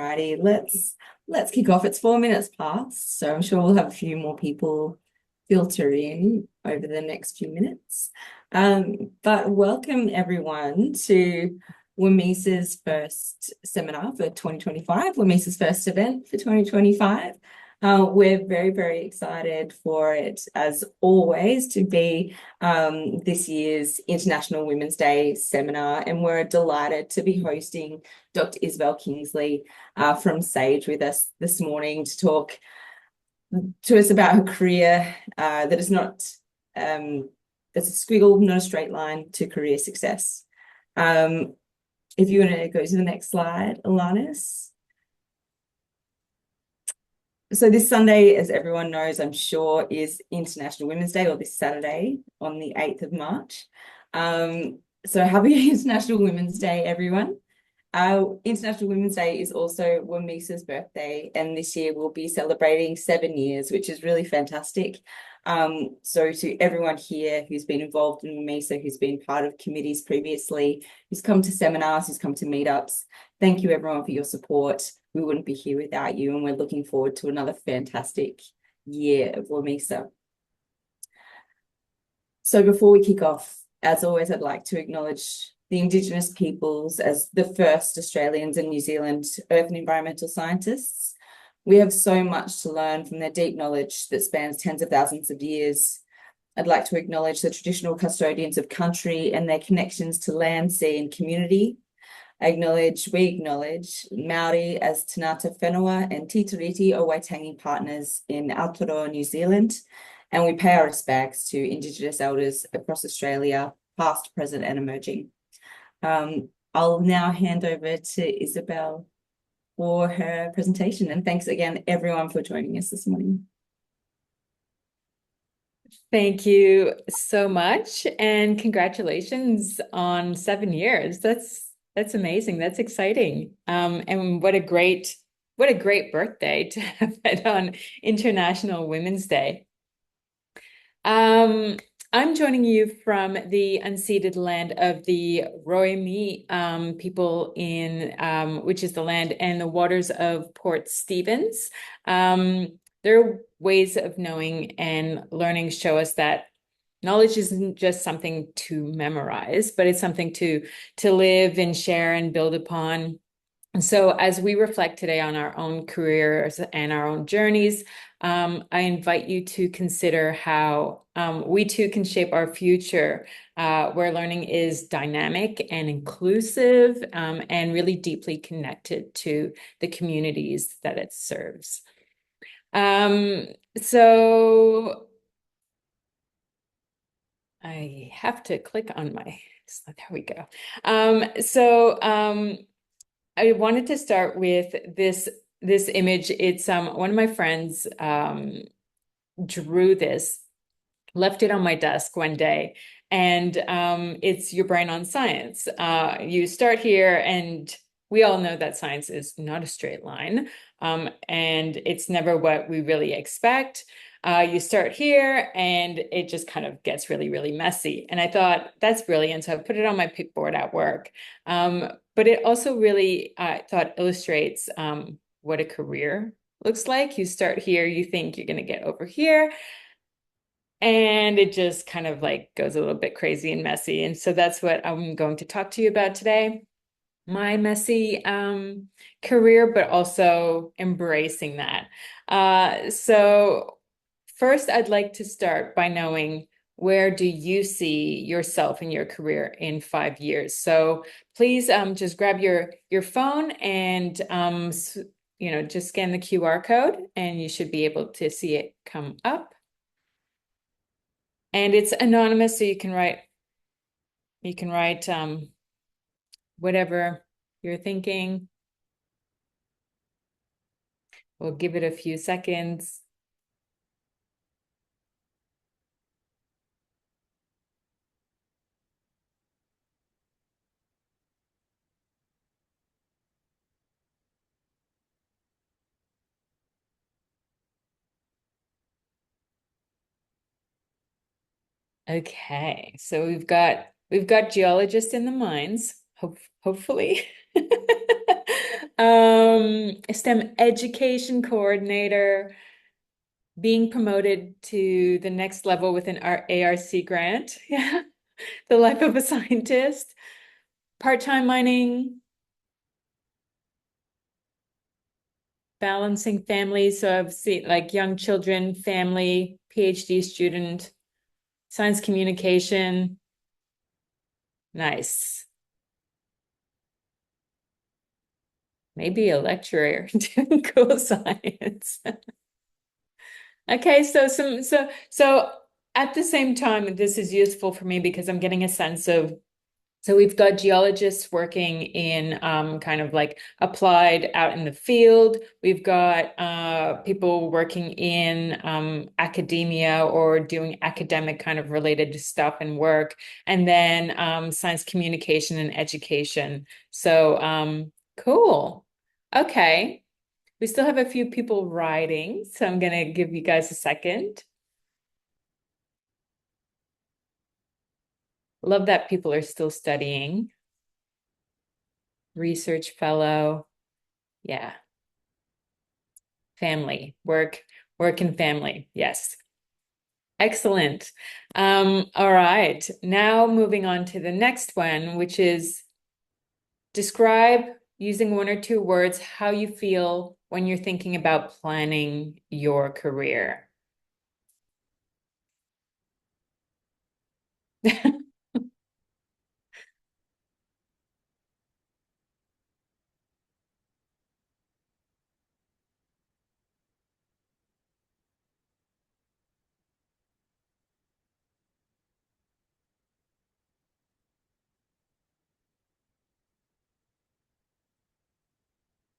Alrighty, let's kick off. It's 4 minutes past, so I'm sure we'll have a few more people filter in over the next few minutes. But welcome everyone to WMISA's first seminar for 2025, WMISA's first event for 2025. We're very, very excited for it, as always, to be this year's International Women's Day seminar, and we're delighted to be hosting Dr. Isabelle Kingsley from Sage with us this morning to talk to us about her career that is not, it's a squiggle, not a straight line to career success. If you want to go to the next slide, Alanis. So this Sunday, as everyone knows, I'm sure, is International Women's Day, or this Saturday on the 8th of March. So happy International Women's Day, everyone. International Women's Day is also WMISA's birthday, and this year we'll be celebrating 7 years, which is really fantastic. So to everyone here who's been involved in WMISA, who's been part of committees previously, who's come to seminars, who's come to meetups, thank you everyone for your support. We wouldn't be here without you, and we're looking forward to another fantastic year of WMISA. So before we kick off, as always, I'd like to acknowledge the Indigenous peoples as the first Australians and New Zealand earth and environmental scientists. We have so much to learn from their deep knowledge that spans tens of thousands of years. I'd like to acknowledge the traditional custodians of country and their connections to land, sea, and community. We acknowledge Maori as Tanata Whenua and Titiriti o Waitangi partners in Aotearoa, New Zealand. And we pay our respects to Indigenous elders across Australia, past, present, and emerging. I'll now hand over to Isabelle for her presentation. And thanks again, everyone, for joining us this morning. Thank you so much, and congratulations on 7 years. That's amazing. That's exciting. And what a great birthday to have it on International Women's Day. I'm joining you from the unceded land of the Roimi people in which is the land and the waters of Port Stephens. Their ways of knowing and learning show us that knowledge isn't just something to memorize, but it's something to live and share and build upon. And so as we reflect today on our own careers and our own journeys, I invite you to consider how we too can shape our future, where learning is dynamic and inclusive, and really deeply connected to the communities that it serves. So I have to click on so there we go. I wanted to start with this image. It's one of my friends drew this, left it on my desk one day, and it's your brain on science. You start here, and we all know that science is not a straight line, and it's never what we really expect. You start here, and it just kind of gets really, really messy. And I thought, that's brilliant. So I put it on my pickboard at work. But it also really, I thought, illustrates what a career looks like. You start here, you think you're going to get over here, and it just kind of like goes a little bit crazy and messy. And so that's what I'm going to talk to you about today. My messy career, but also embracing that. So first, I'd like to start by knowing, where do you see yourself in your career in 5 years? So please just grab your phone and just scan the QR code, and you should be able to see it come up. And it's anonymous, so you can write whatever you're thinking. We'll give it a few seconds. Okay, so we've got geologists in the mines, hopefully. STEM education coordinator, being promoted to the next level with an ARC grant. Yeah. The life of a scientist, part-time mining, balancing families. So I've seen like young children, family, PhD student, science communication. Nice. Maybe a lecturer doing cool science. Okay, so at the same time, this is useful for me because I'm getting a sense of, so we've got geologists working in kind of like applied out in the field. We've got people working in academia or doing academic kind of related stuff and work, and then science communication and education. So cool. Okay. We still have a few people writing, so I'm gonna give you guys a second. Love that people are still studying. Research fellow. Yeah. Family, work and family. Yes. Excellent. All right. Now moving on to the next one, which is describe using one or two words how you feel when you're thinking about planning your career.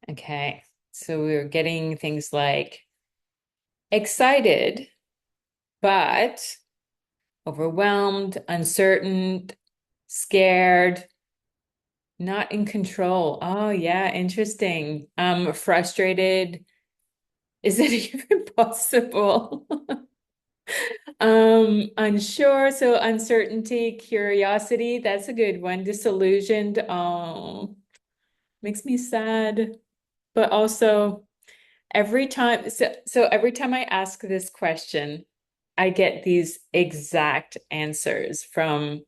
Okay. So we're getting things like excited, but overwhelmed, uncertain, scared, not in control. Oh, yeah, interesting. Frustrated. Is it even possible? Unsure, so uncertainty, curiosity, that's a good one. Disillusioned. Oh, makes me sad. But also every time, so every time I ask this question, I get these exact answers from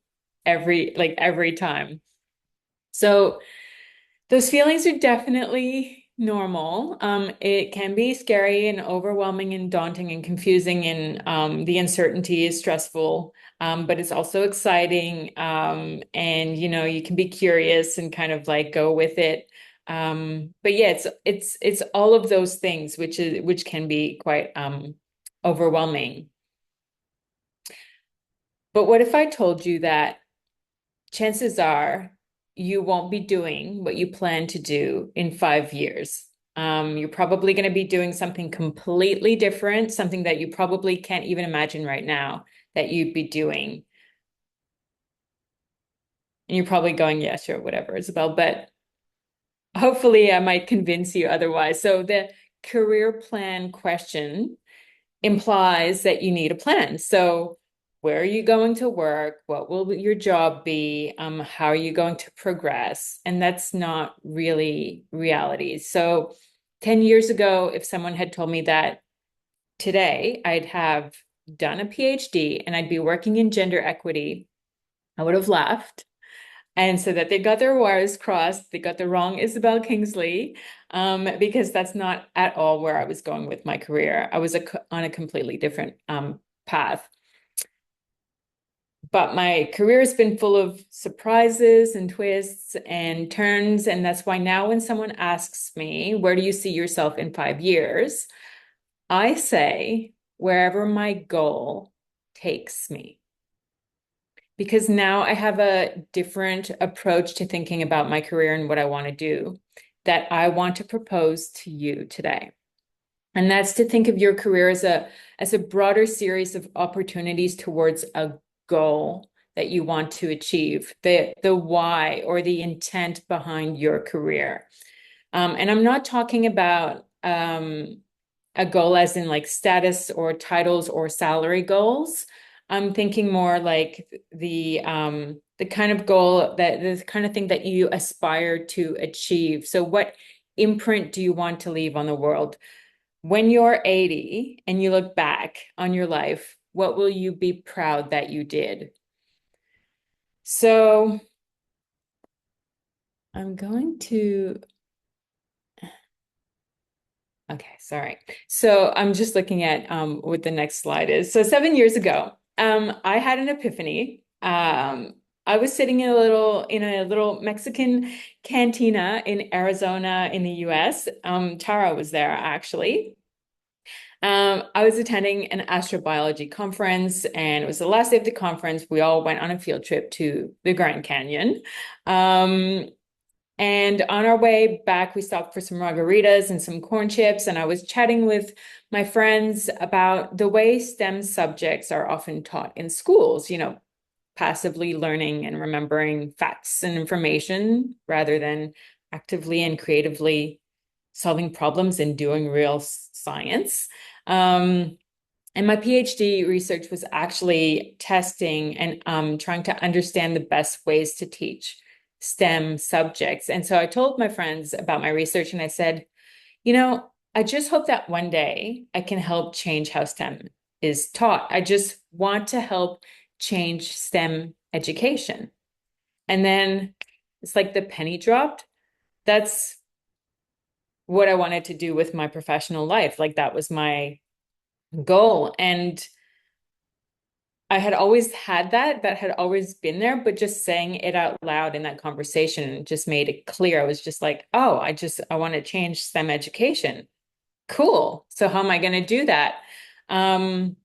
every time. So those feelings are definitely normal. It can be scary and overwhelming and daunting and confusing, and the uncertainty is stressful. But it's also exciting. And you can be curious and kind of like go with it. But yeah, it's all of those things, which can be quite overwhelming. But what if I told you that chances are you won't be doing what you plan to do in 5 years. You're probably going to be doing something completely different, something that you probably can't even imagine right now that you'd be doing. And you're probably going, yeah, sure, whatever, Isabel, but hopefully I might convince you otherwise. So the career plan question implies that you need a plan. So where are you going to work? What will your job be? How are you going to progress? And that's not really reality. So 10 years ago, if someone had told me that today I'd have done a PhD and I'd be working in gender equity, I would have laughed and said that they got their wires crossed. They got the wrong Isabelle Kingsley, because that's not at all where I was going with my career. I was on a completely different path. But my career has been full of surprises and twists and turns. And that's why now when someone asks me, where do you see yourself in 5 years? I say, wherever my goal takes me. Because now I have a different approach to thinking about my career and what I want to do that I want to propose to you today. And that's to think of your career as a broader series of opportunities towards a goal that you want to achieve, the why or the intent behind your career. And I'm not talking about a goal as in like status or titles or salary goals. I'm thinking more like the kind of goal that the kind of thing that you aspire to achieve. So what imprint do you want to leave on the world? When you're 80 and you look back on your life, what will you be proud that you did? So I'm going to, okay, sorry. So I'm just looking at what the next slide is. So 7 years ago, I had an epiphany. I was sitting in a little Mexican cantina in Arizona in the US. Tara was there actually. I was attending an astrobiology conference, and it was the last day of the conference. We all went on a field trip to the Grand Canyon. Um, and on our way back, we stopped for some margaritas and some corn chips. And I was chatting with my friends about the way STEM subjects are often taught in schools, passively learning and remembering facts and information rather than actively and creatively solving problems and doing real science. Um, and my PhD research was actually testing and trying to understand the best ways to teach STEM subjects. And so I told my friends about my research and I said, I just hope that one day I can help change how STEM is taught. I just want to help change STEM education. And then it's like the penny dropped. That's what I wanted to do with my professional life. Like that was my goal. And I had always had that had always been there, but just saying it out loud in that conversation just made it clear. I was just like, oh, I want to change STEM education. Cool. So how am I going to do that? Um,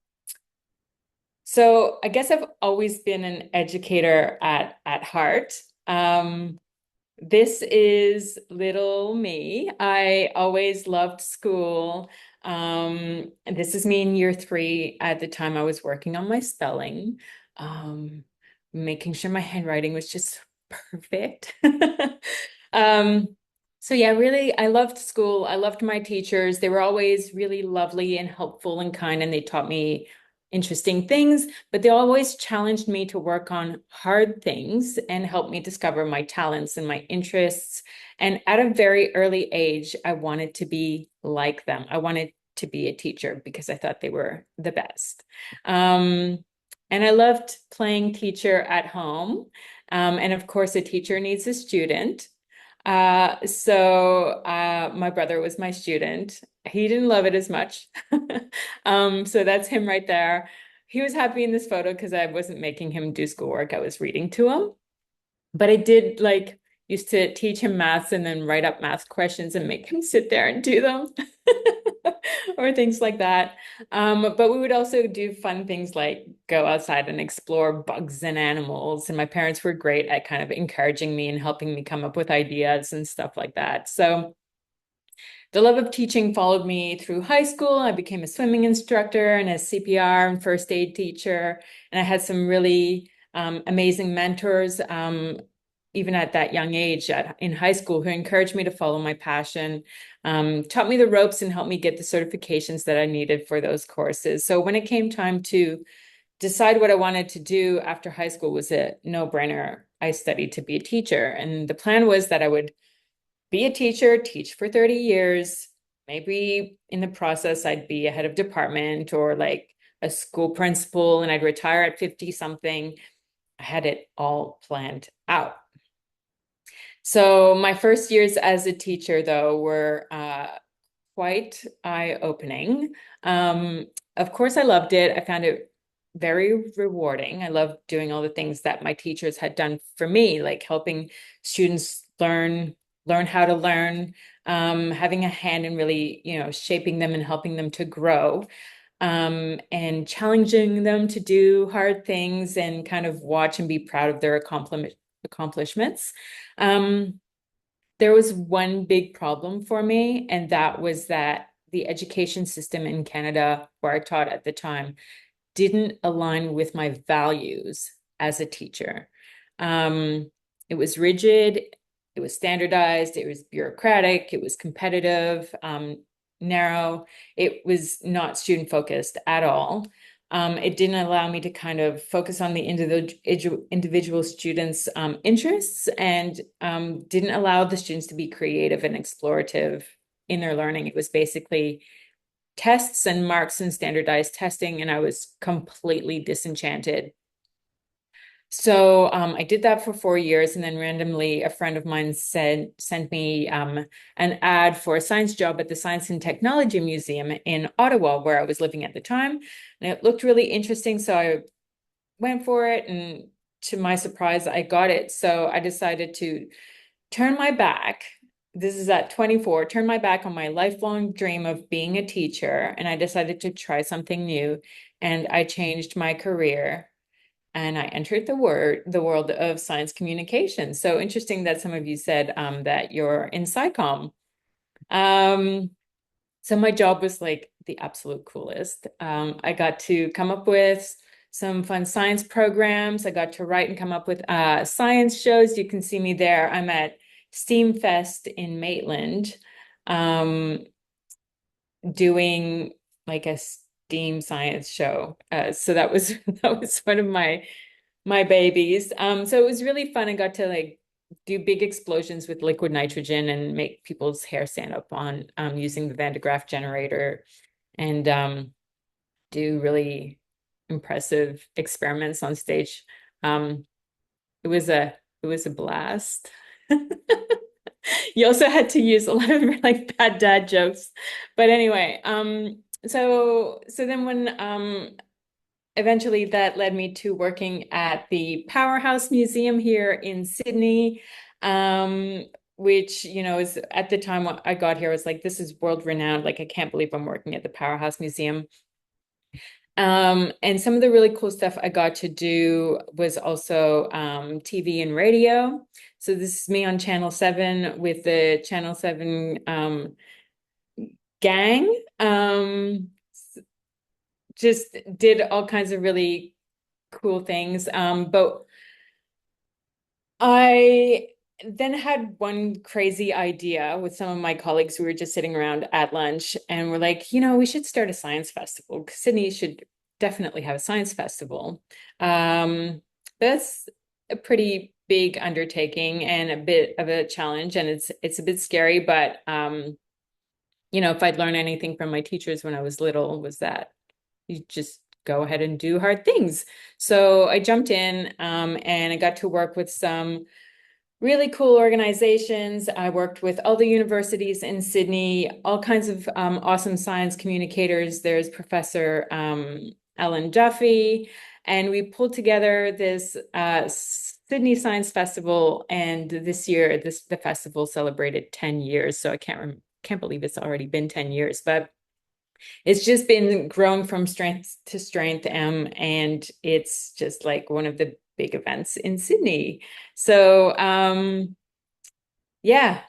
so I guess I've always been an educator at heart. This is little me. I always loved school. And this is me in year 3. At the time, I was working on my spelling, um, making sure my handwriting was just perfect. Um, so yeah, really, I loved school. I loved my teachers. They were always really lovely and helpful and kind, and they taught me interesting things, but they always challenged me to work on hard things and helped me discover my talents and my interests. And at a very early age, I wanted to be like them. I wanted to be a teacher because I thought they were the best. And I loved playing teacher at home. And of course, a teacher needs a student. My brother was my student. He didn't love it as much. So that's him right there. He was happy in this photo because I wasn't making him do schoolwork. I was reading to him. But I did like used to teach him maths and then write up math questions and make him sit there and do them or things like that. But we would also do fun things like go outside and explore bugs and animals. And my parents were great at kind of encouraging me and helping me come up with ideas and stuff like that. So the love of teaching followed me through high school. I became a swimming instructor and a CPR and first aid teacher. And I had some really amazing mentors, even at that young age in high school, who encouraged me to follow my passion, taught me the ropes and helped me get the certifications that I needed for those courses. So when it came time to decide what I wanted to do after high school, was a no-brainer. I studied to be a teacher. And the plan was that I would be a teacher, teach for 30 years. Maybe in the process, I'd be a head of department or like a school principal, and I'd retire at 50 something. I had it all planned out. So my first years as a teacher, though, were quite eye-opening. Of course, I loved it. I found it very rewarding. I loved doing all the things that my teachers had done for me, like helping students learn how to learn, having a hand in really, shaping them and helping them to grow, and challenging them to do hard things and kind of watch and be proud of their accomplishments. Um, there was one big problem for me, and that was that the education system in Canada, where I taught at the time, didn't align with my values as a teacher. It was rigid, it was standardized, it was bureaucratic, it was competitive, narrow. It was not student focused at all. It didn't allow me to kind of focus on the individual students' interests, and didn't allow the students to be creative and explorative in their learning. It was basically tests and marks and standardized testing, and I was completely disenchanted. So I did that for 4 years, and then randomly a friend of mine sent me an ad for a science job at the Science and Technology Museum in Ottawa, where I was living at the time. And it looked really interesting, so I went for it, and to my surprise, I got it. So I decided to turn my back. This is at 24, turn my back on my lifelong dream of being a teacher, and I decided to try something new. And I changed my career and I entered the world of science communication. So interesting that some of you said that you're in SciComm. Um, so my job was like the absolute coolest. I got to come up with some fun science programs. I got to write and come up with science shows. You can see me there. I'm at STEAM Fest in Maitland, um, doing like a STEAM science show. So that was that was one of my babies. So it was really fun. I got to like do big explosions with liquid nitrogen and make people's hair stand up on using the Van de Graaff generator, and do really impressive experiments on stage. Um, it was a blast. You also had to use a lot of like bad dad jokes. But anyway, so then when eventually that led me to working at the Powerhouse Museum here in Sydney, um, which, is at the time when I got here, I was like, this is world renowned. Like, I can't believe I'm working at the Powerhouse Museum. And some of the really cool stuff I got to do was also TV and radio. So this is me on Channel 7 with the Channel 7 gang. Just did all kinds of really cool things. But I then had one crazy idea with some of my colleagues. We were just sitting around at lunch and we're like, we should start a science festival. Sydney should definitely have a science festival. That's a pretty big undertaking and a bit of a challenge, and it's a bit scary, but if I'd learned anything from my teachers when I was little, was that you just go ahead and do hard things. So I jumped in, and I got to work with some really cool organizations. I worked with all the universities in Sydney, all kinds of awesome science communicators. There's Professor Ellen Duffy, and we pulled together this Sydney Science Festival. And this year, the festival celebrated 10 years. So I can't believe it's already been 10 years, but it's just been growing from strength to strength, and it's just like one of the big events in Sydney. So yeah,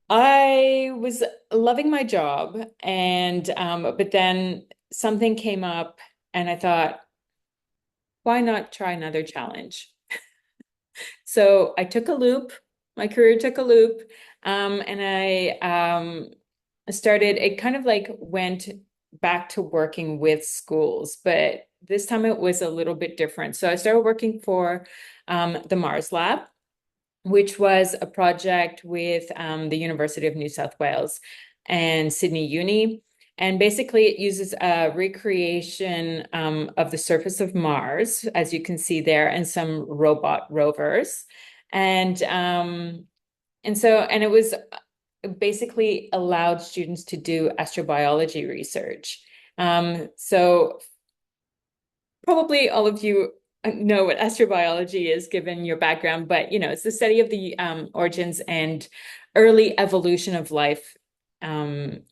I was loving my job, and but then something came up and I thought, why not try another challenge? So I took a loop, my career took a loop, and I started, it kind of like went back to working with schools, but this time it was a little bit different. So I started working for the Mars Lab, which was a project with the University of New South Wales and Sydney Uni. And basically, it uses a recreation of the surface of Mars, as you can see there, and some robot rovers. And it was basically allowed students to do astrobiology research. So probably all of you know what astrobiology is given your background, but it's the study of the origins and early evolution of life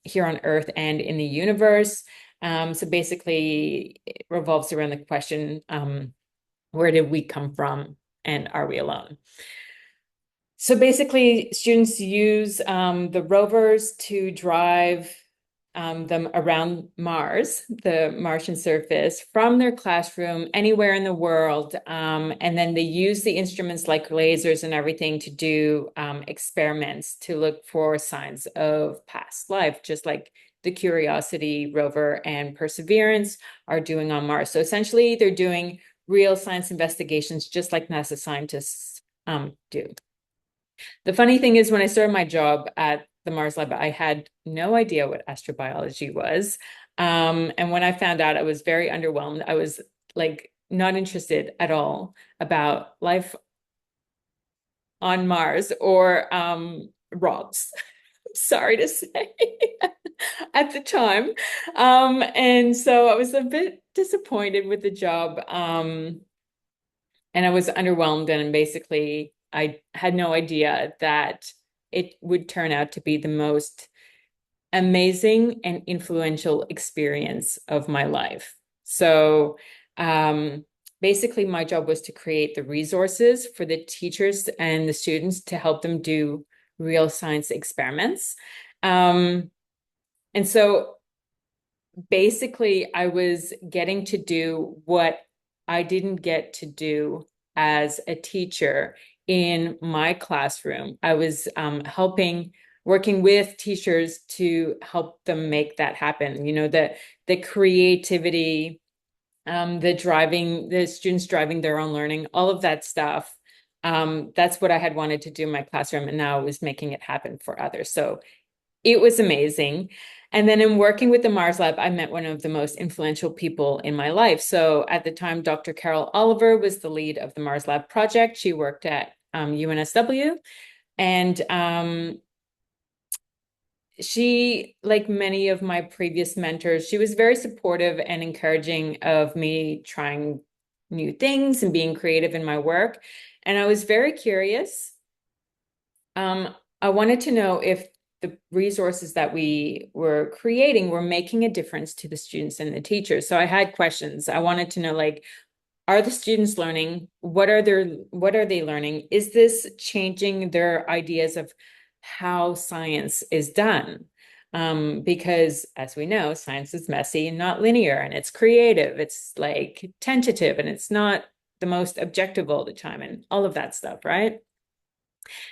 here on Earth and in the universe. So basically, it revolves around the question, where did we come from, and are we alone? So basically, students use the rovers to drive them around Mars, the Martian surface, from their classroom anywhere in the world. And then they use the instruments like lasers and everything to do experiments to look for signs of past life, just like the Curiosity rover and Perseverance are doing on Mars. So essentially, they're doing real science investigations, just like NASA scientists do. The funny thing is, when I started my job at the Mars Lab, I had no idea what astrobiology was. And when I found out, I was very underwhelmed. I was like not interested at all about life on Mars or rocks. Sorry to say at the time. And so I was a bit disappointed with the job. And I was underwhelmed, and basically I had no idea that it would turn out to be the most amazing and influential experience of my life. So um, basically my job was to create the resources for the teachers and the students to help them do real science experiments. Um, and so basically I was getting to do what I didn't get to do as a teacher in my classroom. I was working with teachers to help them make that happen. You know, the creativity, the students driving their own learning, all of that stuff. That's what I had wanted to do in my classroom, and now I was making it happen for others. So it was amazing. And then in working with the Mars Lab, I met one of the most influential people in my life. So at the time, Dr. Carol Oliver was the lead of the Mars Lab project. She worked at UNSW. And she, like many of my previous mentors, she was very supportive and encouraging of me trying new things and being creative in my work. And I was very curious. I wanted to know if the resources that we were creating were making a difference to the students and the teachers. So I had questions. I wanted to know, like, are the students learning? What are they learning? Is this changing their ideas of how science is done? Because as we know, science is messy and not linear, and it's creative. It's like tentative, and it's not the most objective all the time, and all of that stuff, right?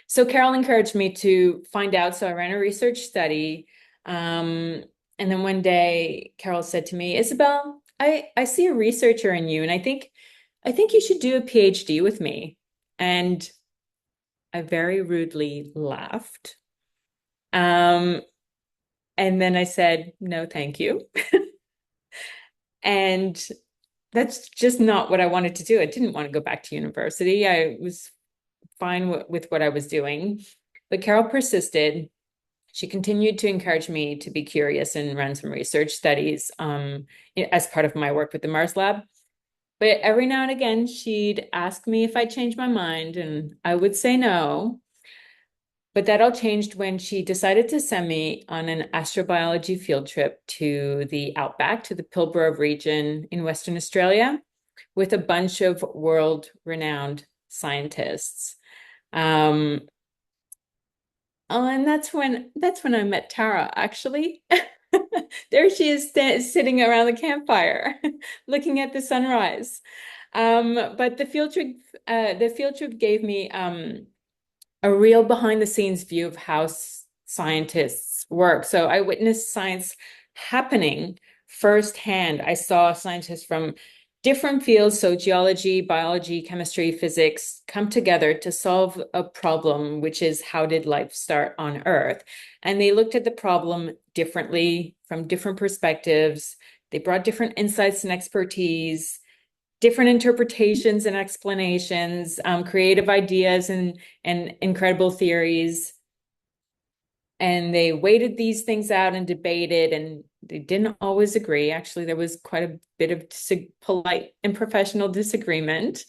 So Carol encouraged me to find out. So I ran a research study. And then one day Carol said to me, Isabelle, I see a researcher in you, and I think you should do a PhD with me. And I very rudely laughed. Um, and then I said, no, thank you. And that's just not what I wanted to do. I didn't want to go back to university. I was fine with what I was doing. But Carol persisted. She continued to encourage me to be curious and run some research studies as part of my work with the Mars Lab. But every now and again, she'd ask me if I changed my mind, and I would say no. But that all changed when she decided to send me on an astrobiology field trip to the outback, to the Pilbara region in Western Australia, with a bunch of world-renowned scientists. Um, Oh, and that's when I met Tara, actually. There she is sitting around the campfire, looking at the sunrise. But the field trip gave me a real behind the scenes view of how scientists work. So I witnessed science happening firsthand. I saw scientists from different fields, so geology, biology, chemistry, physics, come together to solve a problem, which is how did life start on Earth? And they looked at the problem differently from different perspectives. They brought different insights and expertise, different interpretations and explanations, creative ideas and incredible theories. And they weighted these things out and debated, and they didn't always agree. Actually, there was quite a bit of polite and professional disagreement.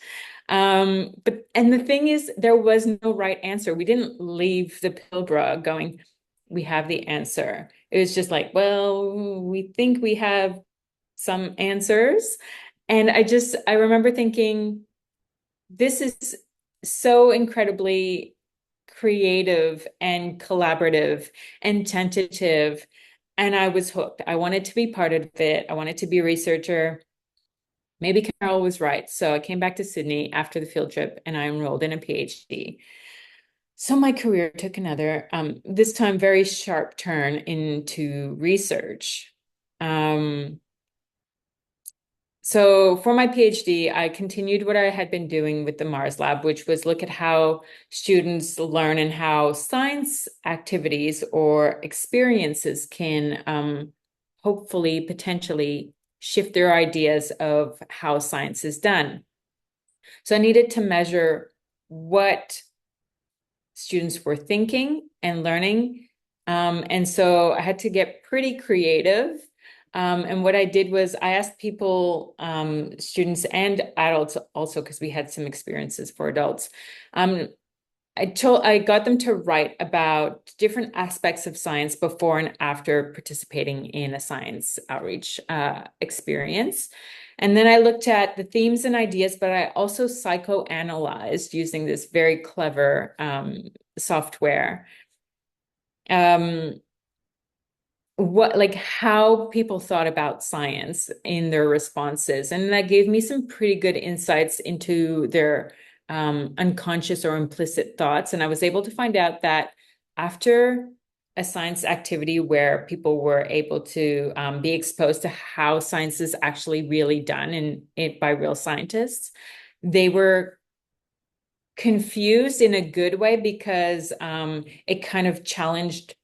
And the thing is, there was no right answer. We didn't leave the Pilbara going, we have the answer. It was just like, well, we think we have some answers. And I remember thinking, this is so incredibly creative and collaborative and tentative. And I was hooked. I wanted to be part of it. I wanted to be a researcher. Maybe Carol was right. So I came back to Sydney after the field trip and I enrolled in a PhD. So my career took another, this time very sharp turn into research. Um, so for my PhD, I continued what I had been doing with the Mars Lab, which was look at how students learn and how science activities or experiences can hopefully, potentially shift their ideas of how science is done. So I needed to measure what students were thinking and learning. And so I had to get pretty creative. And what I did was I asked people, students and adults also, because we had some experiences for adults. Um, I got them to write about different aspects of science before and after participating in a science outreach experience. And then I looked at the themes and ideas, but I also psychoanalyzed using this very clever software. Um, what like how people thought about science in their responses, and that gave me some pretty good insights into their unconscious or implicit thoughts. And I was able to find out that after a science activity where people were able to be exposed to how science is actually really done and it by real scientists, they were confused in a good way because it kind of challenged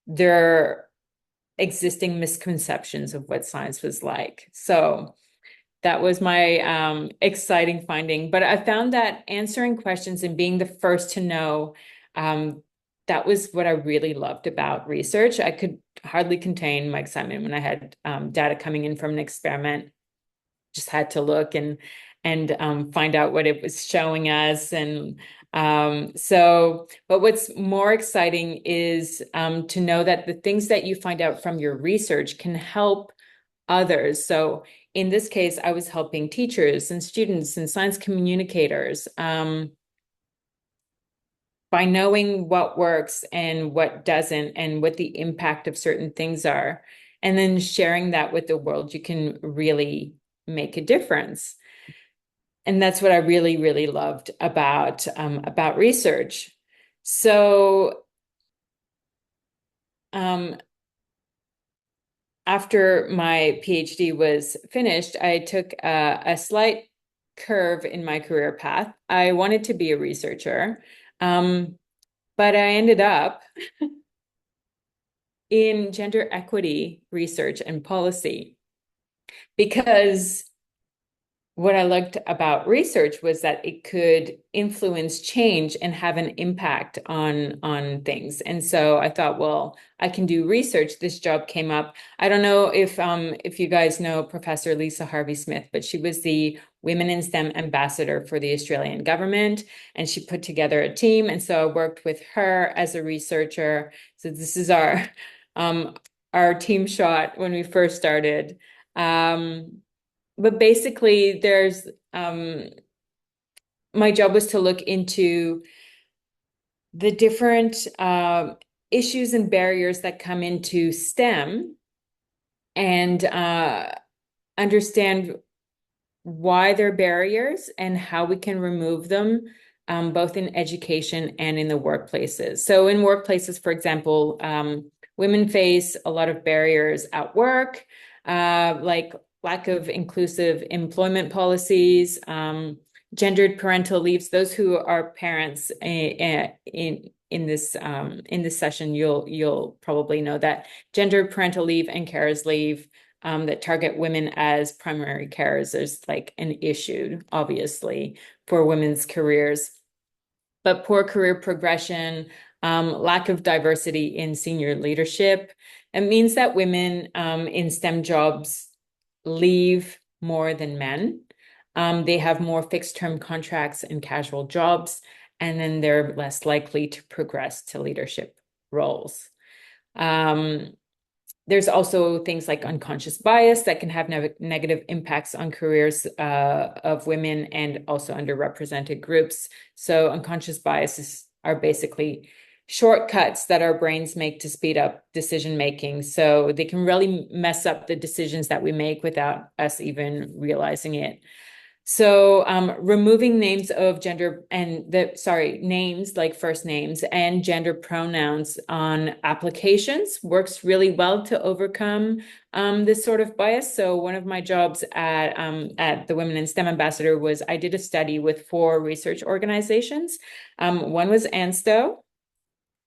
their existing misconceptions of what science was like. So that was my exciting finding. But I found that answering questions and being the first to know, that was what I really loved about research. I could hardly contain my excitement when I had data coming in from an experiment. Just had to look and find out what it was showing us. And but what's more exciting is to know that the things that you find out from your research can help others. So in this case, I was helping teachers and students and science communicators by knowing what works and what doesn't and what the impact of certain things are. And then sharing that with the world, you can really make a difference. And that's what I really, really loved about research. So um, after my PhD was finished, I took a slight curve in my career path. I wanted to be a researcher, but I ended up in gender equity research and policy because what I liked about research was that it could influence change and have an impact on things. And so I thought, well, I can do research. This job came up. I don't know if you guys know Professor Lisa Harvey-Smith, but she was the Women in STEM ambassador for the Australian government, and she put together a team. And so I worked with her as a researcher. So this is our team shot when we first started. But basically, there's my job was to look into the different issues and barriers that come into STEM and understand why they're barriers and how we can remove them, both in education and in the workplaces. So in workplaces, for example, women face a lot of barriers at work, like lack of inclusive employment policies, gendered parental leaves. Those who are parents in this session, you'll probably know that gendered parental leave and carers leave that target women as primary carers is like an issue, obviously, for women's careers. But poor career progression, lack of diversity in senior leadership, it means that women in STEM jobs leave more than men. They have more fixed term contracts and casual jobs, and then they're less likely to progress to leadership roles. There's also things like unconscious bias that can have negative impacts on careers of women and also underrepresented groups. So unconscious biases are basically shortcuts that our brains make to speed up decision making. So they can really mess up the decisions that we make without us even realizing it. So removing names of gender and names like first names and gender pronouns on applications works really well to overcome this sort of bias. So one of my jobs at the Women in STEM Ambassador was I did a study with 4 research organizations. One was ANSTO,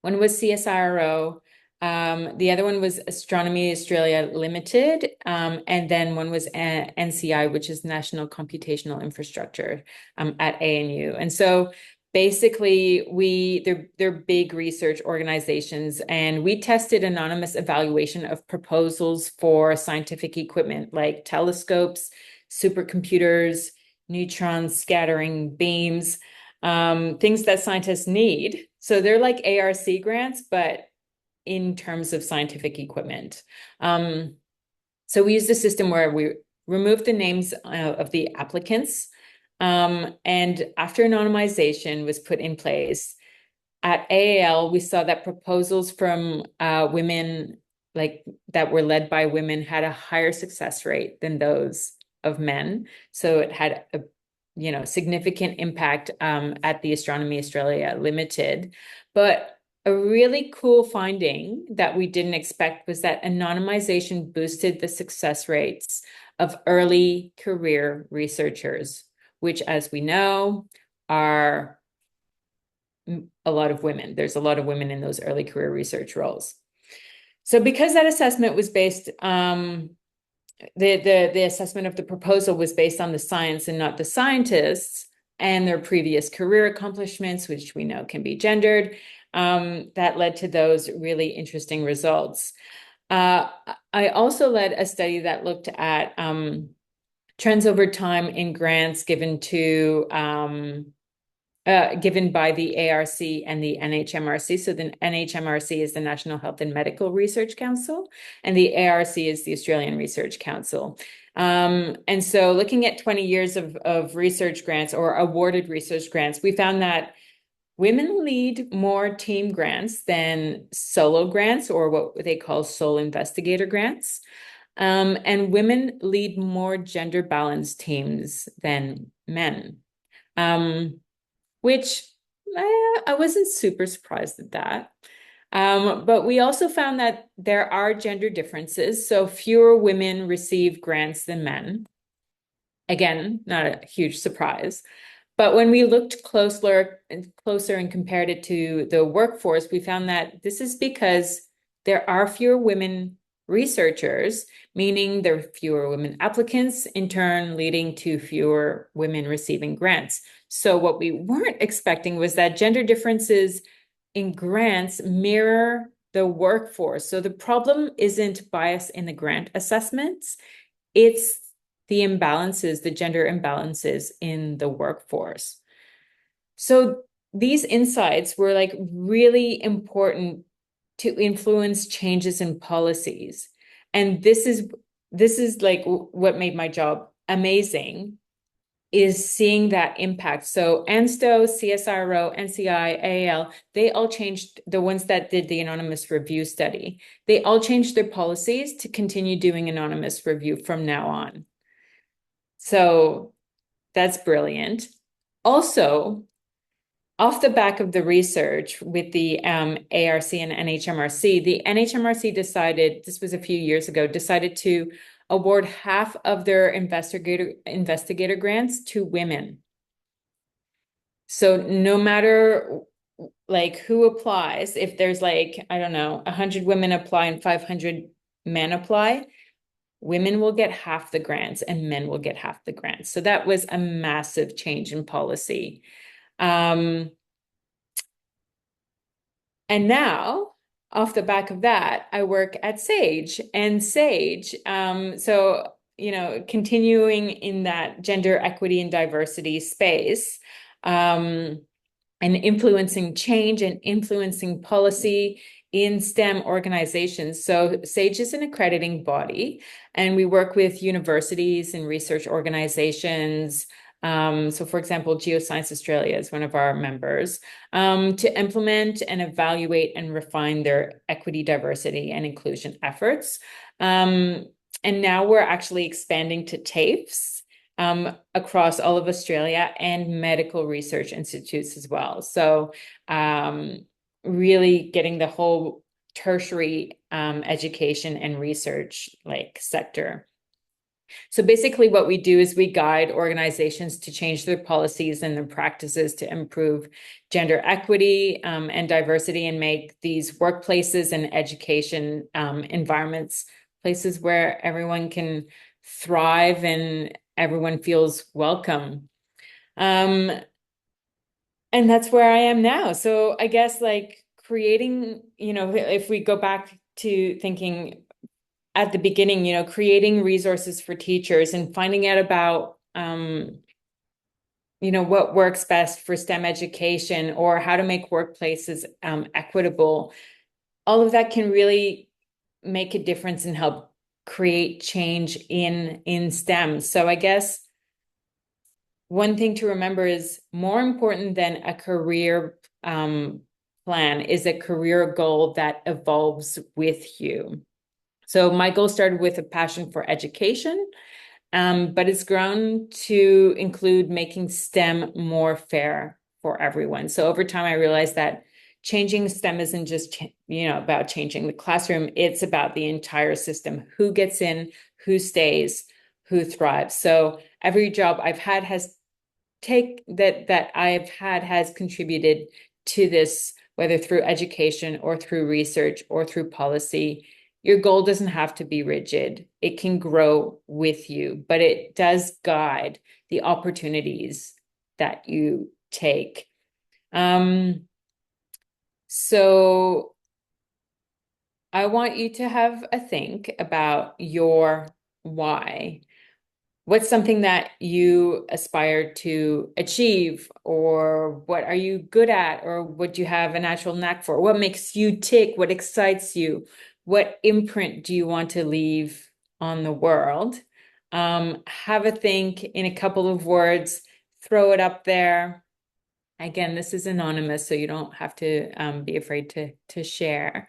one was CSIRO. The other one was Astronomy Australia Limited, and then one was NCI, which is National Computational Infrastructure, at ANU. And so basically they're big research organizations, and we tested anonymous evaluation of proposals for scientific equipment like telescopes, supercomputers, neutron scattering beams, things that scientists need. So they're like ARC grants, but in terms of scientific equipment. So we used a system where we removed the names of the applicants. And after anonymization was put in place, at AAL, we saw that proposals from women like that were led by women had a higher success rate than those of men. So it had a significant impact at the Astronomy Australia Limited. But a really cool finding that we didn't expect was that anonymization boosted the success rates of early career researchers, which, as we know, are a lot of women. There's a lot of women in those early career research roles. So because that assessment was based, the assessment of the proposal was based on the science and not the scientists and their previous career accomplishments, which we know can be gendered, that led to those really interesting results. I also led a study that looked at trends over time in grants given by the ARC and the NHMRC. So the NHMRC is the National Health and Medical Research Council, and the ARC is the Australian Research Council. And so looking at 20 years of research grants or awarded research grants, we found that women lead more team grants than solo grants, or what they call sole investigator grants. And women lead more gender balanced teams than men. Which I wasn't super surprised at that. But we also found that there are gender differences. So fewer women receive grants than men. Again, not a huge surprise. But when we looked closer and compared it to the workforce, we found that this is because there are fewer women researchers, meaning there are fewer women applicants, in turn leading to fewer women receiving grants. So what we weren't expecting was that gender differences in grants mirror the workforce. So the problem isn't bias in the grant assessments, it's the imbalances, the gender imbalances in the workforce. So these insights were like really important to influence changes in policies. And this is like what made my job amazing, is seeing that impact. So ANSTO, CSIRO, NCI, AAL, they all changed, the ones that did the anonymous review study, they all changed their policies to continue doing anonymous review from now on. So that's brilliant. Also, off the back of the research with the ARC and NHMRC, the NHMRC decided, this was a few years ago, decided to award half of their investigator grants to women. So no matter like who applies, if there's like, I don't know, 100 women apply and 500 men apply, women will get half the grants and men will get half the grants. So that was a massive change in policy. And now, off the back of that, I work at Sage. And Sage, so, continuing in that gender equity and diversity space, and influencing change and influencing policy in STEM organizations. So SAGE is an accrediting body, and we work with universities and research organizations. So for example, Geoscience Australia is one of our members, to implement and evaluate and refine their equity, diversity, and inclusion efforts. And now we're actually expanding to TAFEs. across all of Australia and medical research institutes as well. So really getting the whole tertiary education and research like sector. So basically what we do is we guide organizations to change their policies and their practices to improve gender equity and diversity and make these workplaces and education environments places where everyone can thrive and everyone feels welcome. And that's where I am now. So I guess like creating, if we go back to thinking at the beginning, creating resources for teachers and finding out about, what works best for STEM education or how to make workplaces equitable. All of that can really make a difference and help create change in STEM. So I guess one thing to remember is more important than a career plan is a career goal that evolves with you. So my goal started with a passion for education, but it's grown to include making STEM more fair for everyone. So over time, I realized that changing STEM isn't just, about changing the classroom. It's about the entire system, who gets in, who stays, who thrives. So every job I've had has contributed to this, whether through education or through research or through policy. Your goal doesn't have to be rigid. It can grow with you, but it does guide the opportunities that you take. So I want you to have a think about your why. What's something that you aspire to achieve, or what are you good at, or what do you have a natural knack for? What makes you tick? What excites you? What imprint do you want to leave on the world? Have a think in a couple of words, throw it up there. Again, this is anonymous, so you don't have to be afraid to share.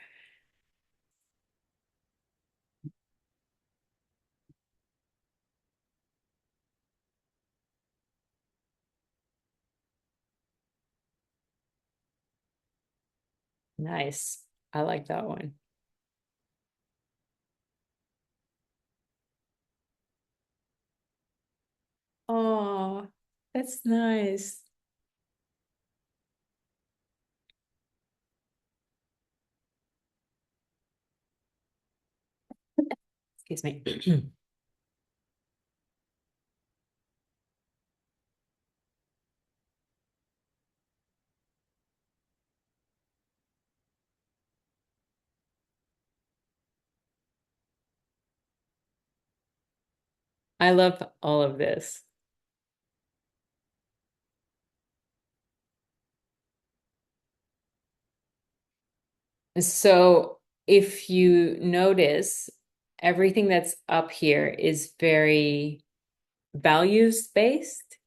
Nice. I like that one. Oh, that's nice. Excuse me. I love all of this. So if you notice, everything that's up here is very values based,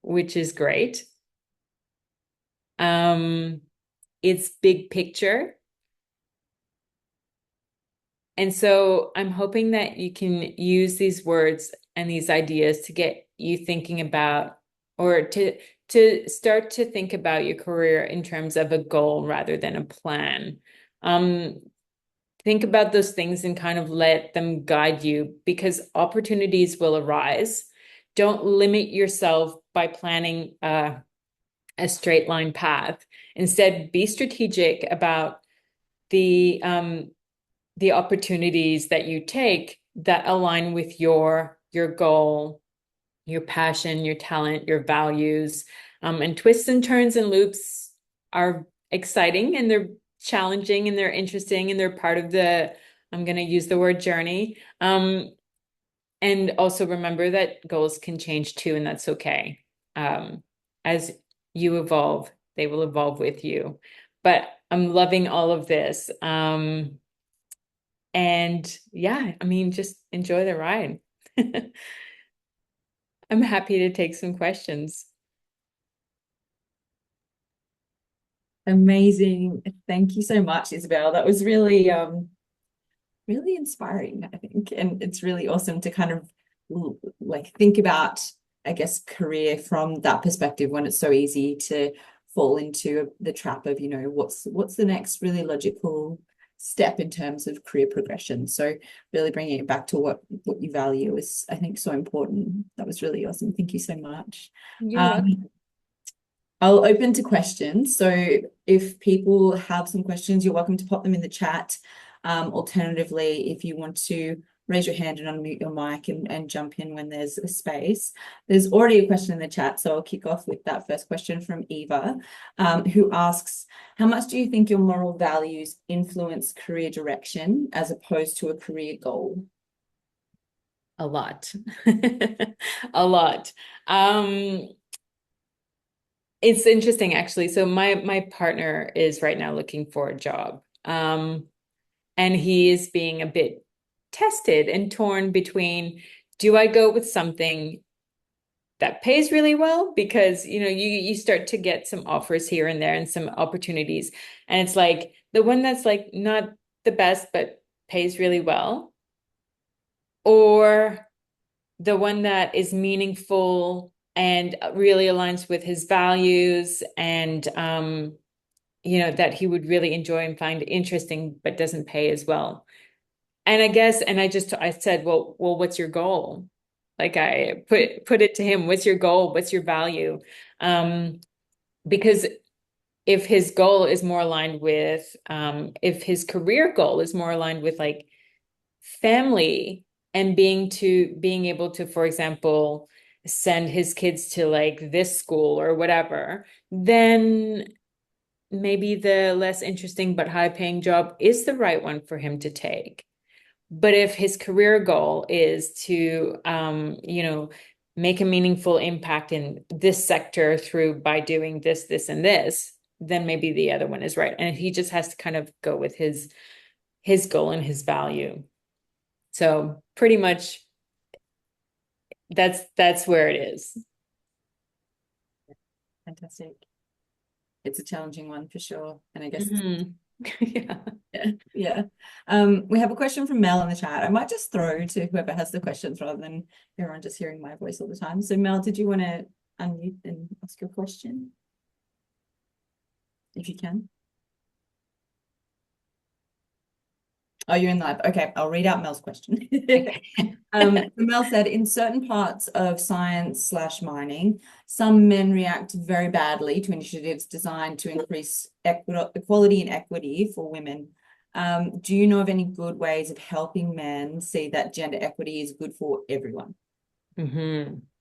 which is great. Um, it's big picture. And so I'm hoping that you can use these words and these ideas to get you thinking about, or to start to think about your career in terms of a goal rather than a plan. Um, think about those things and kind of let them guide you, because opportunities will arise. Don't limit yourself by planning a straight line path. Instead, be strategic about the opportunities that you take that align with your goal, your passion, your talent, your values. And twists and turns and loops are exciting, and they're challenging, and they're interesting, and they're part of I'm going to use the word journey. And also remember that goals can change too, and that's okay. As you evolve, they will evolve with you. But I'm loving all of this. And yeah, I mean, just enjoy the ride. I'm happy to take some questions. Amazing. Thank you so much, Isabel. That was really really inspiring, I think. And it's really awesome to kind of like think about, I guess, career from that perspective when it's so easy to fall into the trap of, what's the next really logical step in terms of career progression. So really bringing it back to what you value is, I think, so important. That was really awesome. Thank you so much. You're welcome. Um, I'll open to questions. So if people have some questions, you're welcome to pop them in the chat. Alternatively, if you want to raise your hand and unmute your mic and jump in when there's a space. There's already a question in the chat, so I'll kick off with that first question from Eva, who asks, how much do you think your moral values influence career direction as opposed to a career goal? A lot. A lot. It's interesting actually. So my partner is right now looking for a job. And he is being a bit tested and torn between, do I go with something that pays really well? Because you start to get some offers here and there and some opportunities. And it's like the one that's like not the best, but pays really well, or the one that is meaningful and really aligns with his values and that he would really enjoy and find interesting, but doesn't pay as well. And I guess, and I said, well, what's your goal? Like I put it to him, what's your goal? What's your value? Because if his goal is more aligned with, if his career goal is more aligned with like family and being able to, for example, send his kids to like this school or whatever, then maybe the less interesting but high paying job is the right one for him to take. But if his career goal is to, make a meaningful impact in this sector through by doing this, this, and this, then maybe the other one is right. And he just has to kind of go with his goal and his value. So pretty much that's where it is. Fantastic. It's a challenging one for sure. And I guess Yeah. yeah. We have a question from Mel in the chat. I might just throw to whoever has the questions rather than everyone just hearing my voice all the time. So Mel, did you want to unmute and ask your question? If you can. Oh, you're in live. Okay, I'll read out Mel's question. Mel said, in certain parts of science/mining, some men react very badly to initiatives designed to increase equality and equity for women. Do you know of any good ways of helping men see that gender equity is good for everyone?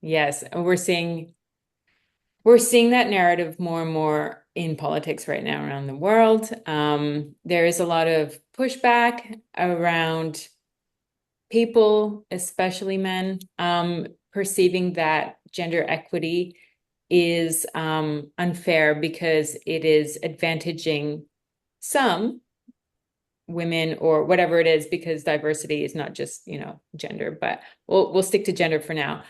Yes, we're seeing that narrative more and more in politics right now around the world. There is a lot of pushback around people, especially men, perceiving that gender equity is unfair because it is advantaging some women or whatever it is, because diversity is not just gender, but we'll stick to gender for now.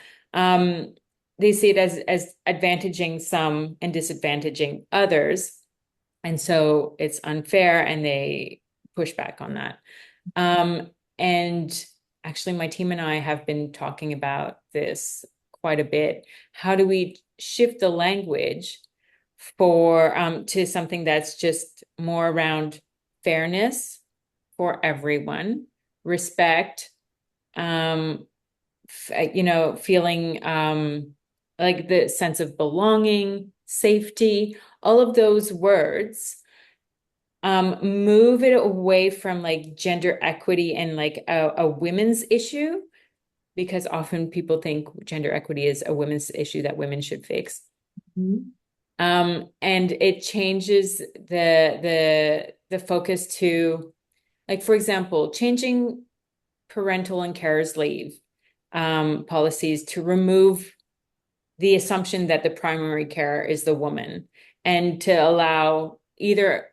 They see it as advantaging some and disadvantaging others, and so it's unfair, and they push back on that. And actually, my team and I have been talking about this quite a bit. How do we shift the language to something that's just more around fairness for everyone, respect, feeling like the sense of belonging, safety, all of those words, move it away from like gender equity and like a women's issue, because often people think gender equity is a women's issue that women should fix. And it changes the focus to, like, for example, changing parental and carers leave policies to remove the assumption that the primary carer is the woman, and to allow either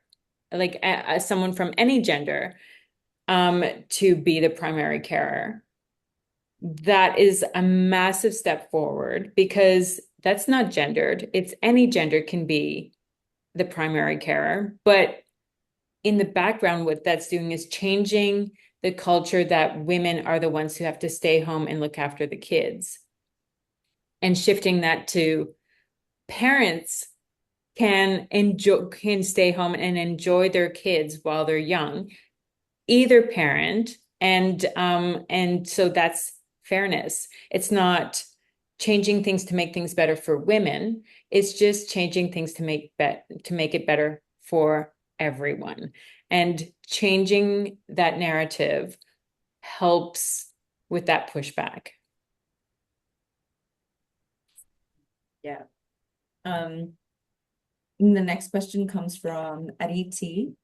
like someone from any gender to be the primary carer. That is a massive step forward, because that's not gendered. It's any gender can be the primary carer. But in the background, what that's doing is changing the culture that women are the ones who have to stay home and look after the kids, and shifting that to parents can stay home and enjoy their kids while they're young, either parent, and so that's fairness. It's not changing things to make things better for women. It's just changing things to make it better for everyone. And changing that narrative helps with that pushback. Yeah. And the next question comes from Aditi.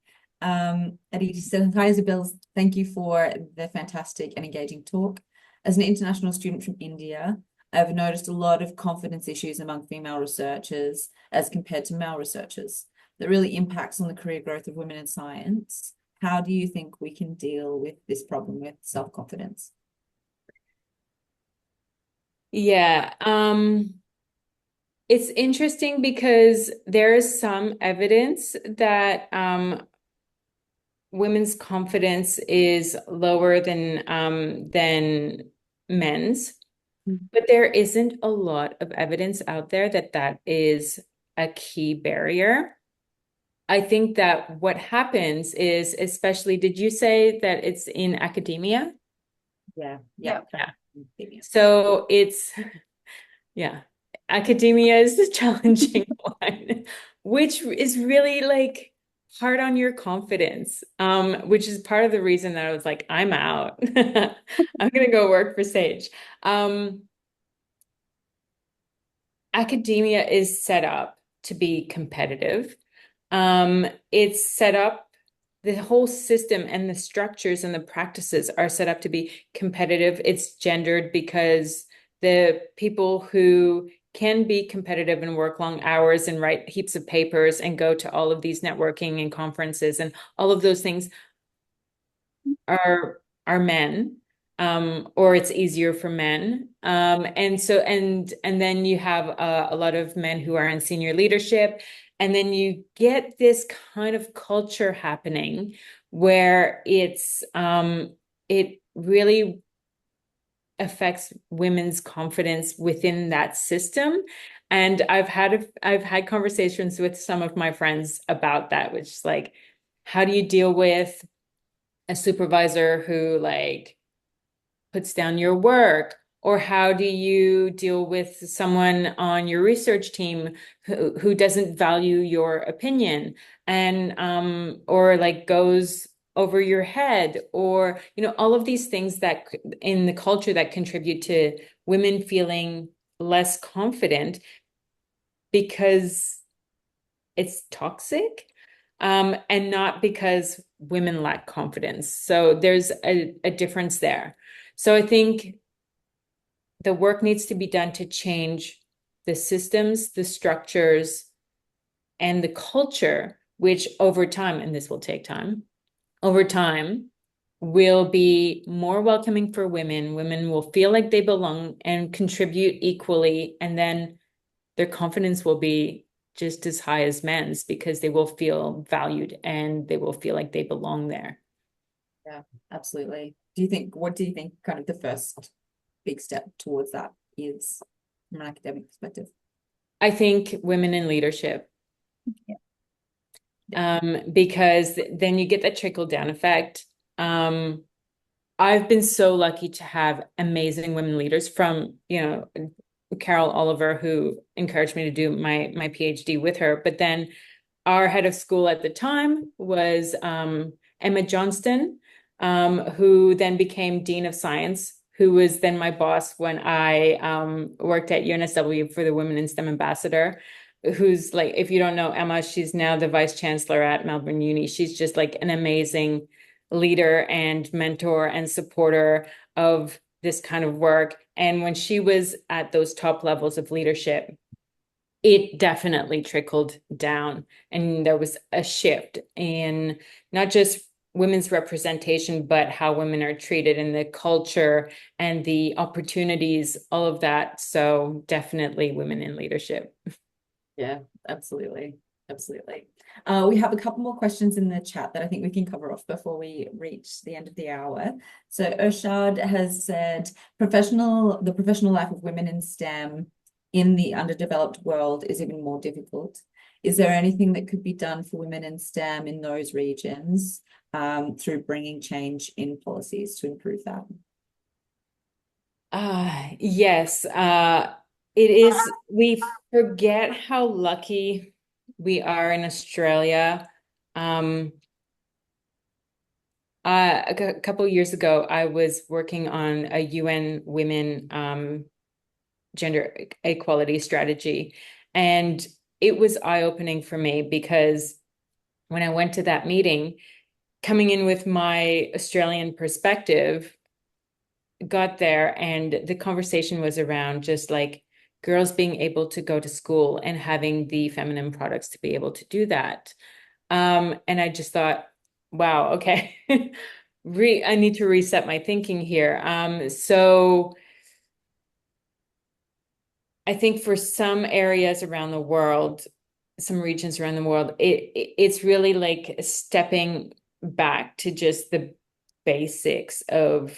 Aditi says, "Hi Isabel, thank you for the fantastic and engaging talk. As an international student from India, I've noticed a lot of confidence issues among female researchers as compared to male researchers that really impacts on the career growth of women in science. How do you think we can deal with this problem with self-confidence?" Yeah, it's interesting because there is some evidence that women's confidence is lower than men's, but there isn't a lot of evidence out there that that is a key barrier. I think that what happens is, especially, did you say that it's in academia? Yeah, yeah. Yeah. So it's, yeah, academia is the challenging one, which is really like hard on your confidence, which is part of the reason that I was like, I'm out. I'm gonna go work for Sage. Um, Academia is set up to be competitive. It's set up, the whole system and the structures and the practices are set up to be competitive. It's gendered because the people who can be competitive and work long hours and write heaps of papers and go to all of these networking and conferences and all of those things are men, or it's easier for men. And then you have a lot of men who are in senior leadership, and then you get this kind of culture happening where it really affects women's confidence within that system. And I've had conversations with some of my friends about that, which is like, how do you deal with a supervisor who like puts down your work? Or how do you deal with someone on your research team who doesn't value your opinion and or like goes over your head, or all of these things that in the culture that contribute to women feeling less confident because it's toxic, and not because women lack confidence. So there's a difference there. So I think the work needs to be done to change the systems, the structures, and the culture, which over time, and this will take time, over time will be more welcoming for women. Women will feel like they belong and contribute equally, and then their confidence will be just as high as men's because they will feel valued and they will feel like they belong there. Yeah, absolutely. What do you think kind of the first big step towards that is from an academic perspective? I think women in leadership. Yeah. Because then you get that trickle down effect. I've been so lucky to have amazing women leaders from, Carol Oliver, who encouraged me to do my PhD with her. But then our head of school at the time was Emma Johnston, who then became Dean of Science, who was then my boss when I worked at UNSW for the Women in STEM Ambassador, who's like, if you don't know Emma, she's now the Vice Chancellor at Melbourne Uni. She's just like an amazing leader and mentor and supporter of this kind of work. And when she was at those top levels of leadership, it definitely trickled down, and there was a shift in not just women's representation, but how women are treated in the culture and the opportunities, all of that. So definitely women in leadership. Yeah, absolutely. Absolutely. We have a couple more questions in the chat that I think we can cover off before we reach the end of the hour. So Urshad has said, the professional life of women in STEM in the underdeveloped world is even more difficult. Is there anything that could be done for women in STEM in those regions through bringing change in policies to improve that? Yes, it is. We forget how lucky we are in Australia. Um, a couple of years ago, I was working on a UN Women gender equality strategy, and it was eye-opening for me because when I went to that meeting, coming in with my Australian perspective, got there and the conversation was around just like girls being able to go to school and having the feminine products to be able to do that. And I just thought, wow, okay. I need to reset my thinking here. So I think for some areas around the world, some regions around the world, it's really like stepping back to just the basics of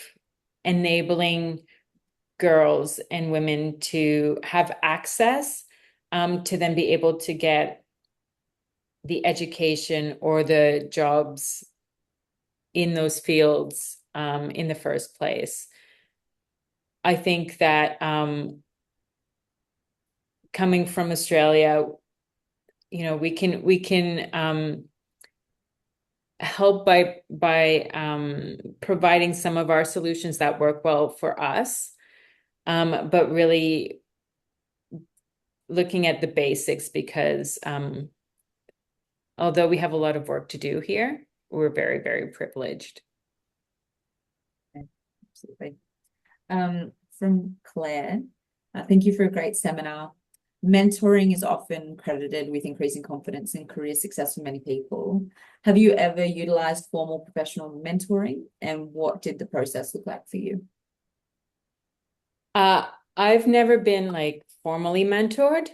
enabling girls and women to have access to then be able to get the education or the jobs in those fields in the first place. I think that coming from Australia, we can help by providing some of our solutions that work well for us, but really looking at the basics because although we have a lot of work to do here, we're very, very privileged. Absolutely. From Claire, thank you for a great seminar. Mentoring is often credited with increasing confidence and career success for many people. Have you ever utilized formal professional mentoring, and what did the process look like for you? I've never been like formally mentored.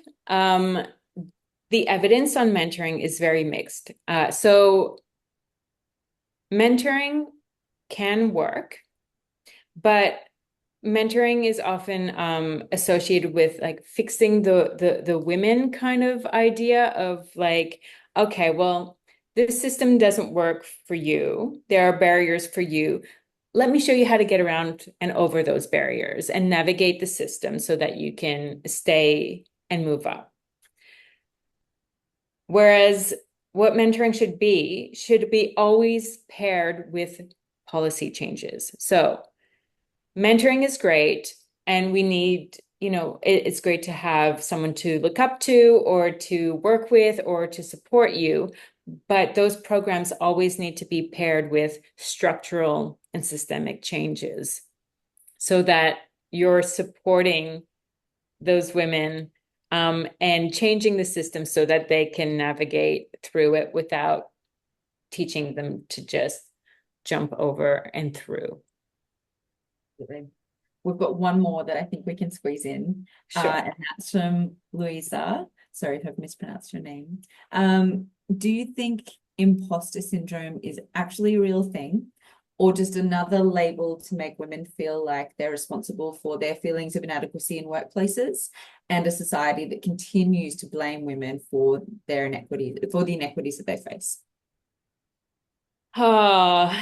The evidence on mentoring is very mixed. So mentoring can work, but mentoring is often associated with like fixing the women kind of idea of like, okay, well, this system doesn't work for you. There are barriers for you. Let me show you how to get around and over those barriers and navigate the system so that you can stay and move up. Whereas what mentoring should be always paired with policy changes. So mentoring is great, and we need, it's great to have someone to look up to or to work with or to support you. But those programs always need to be paired with structural and systemic changes so that you're supporting those women and changing the system so that they can navigate through it without teaching them to just jump over and through. We've got one more that I think we can squeeze in, Sure. and that's from Louisa. Sorry if I've mispronounced your name. Do you think imposter syndrome is actually a real thing, or just another label to make women feel like they're responsible for their feelings of inadequacy in workplaces and a society that continues to blame women for their inequities, for the inequities that they face? Oh,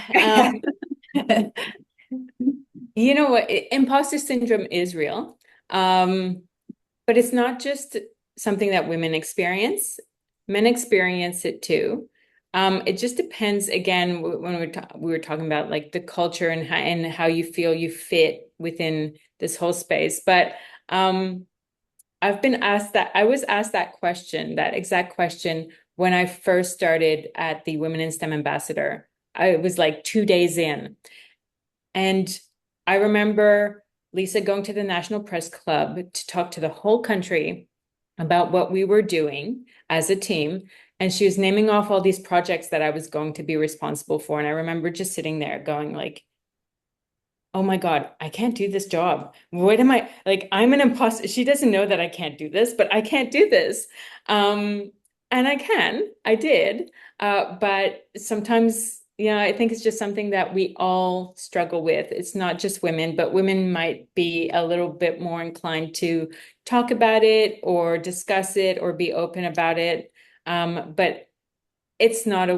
you know what? Imposter syndrome is real. But it's not just something that women experience. Men experience it too. It just depends, again, when we were talking about like the culture and how you feel you fit within this whole space. But I was asked that question, that exact question, when I first started at the Women in STEM Ambassador. I was like 2 days in. And I remember Lisa going to the National Press Club to talk to the whole country about what we were doing as a team. And she was naming off all these projects that I was going to be responsible for. And I remember just sitting there going like, oh my God, I can't do this job. What am I like? I'm an imposter. She doesn't know that I can't do this, but I can't do this. And I did. But sometimes, I think it's just something that we all struggle with. It's not just women, but women might be a little bit more inclined to talk about it or discuss it or be open about it. But it's not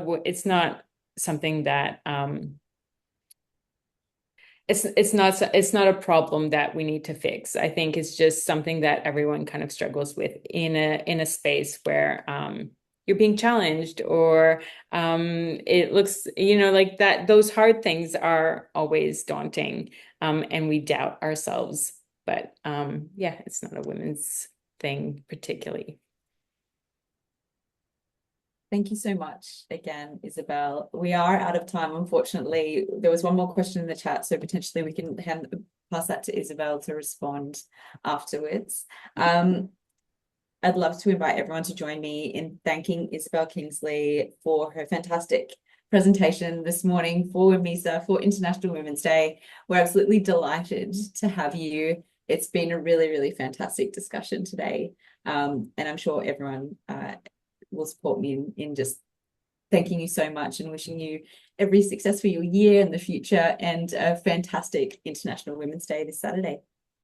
something that it's not a problem that we need to fix. I think it's just something that everyone kind of struggles with in a space where you're being challenged or it looks, like that. Those hard things are always daunting, and we doubt ourselves. But yeah, it's not a women's thing particularly. Thank you so much again, Isabel. We are out of time, unfortunately. There was one more question in the chat, so potentially we can pass that to Isabel to respond afterwards. I'd love to invite everyone to join me in thanking Isabelle Kingsley for her fantastic presentation this morning for WMISA for International Women's Day. We're absolutely delighted to have you. It's been a really, really fantastic discussion today. And I'm sure everyone will support me in just thanking you so much and wishing you every success for your year and the future and a fantastic International Women's Day this Saturday.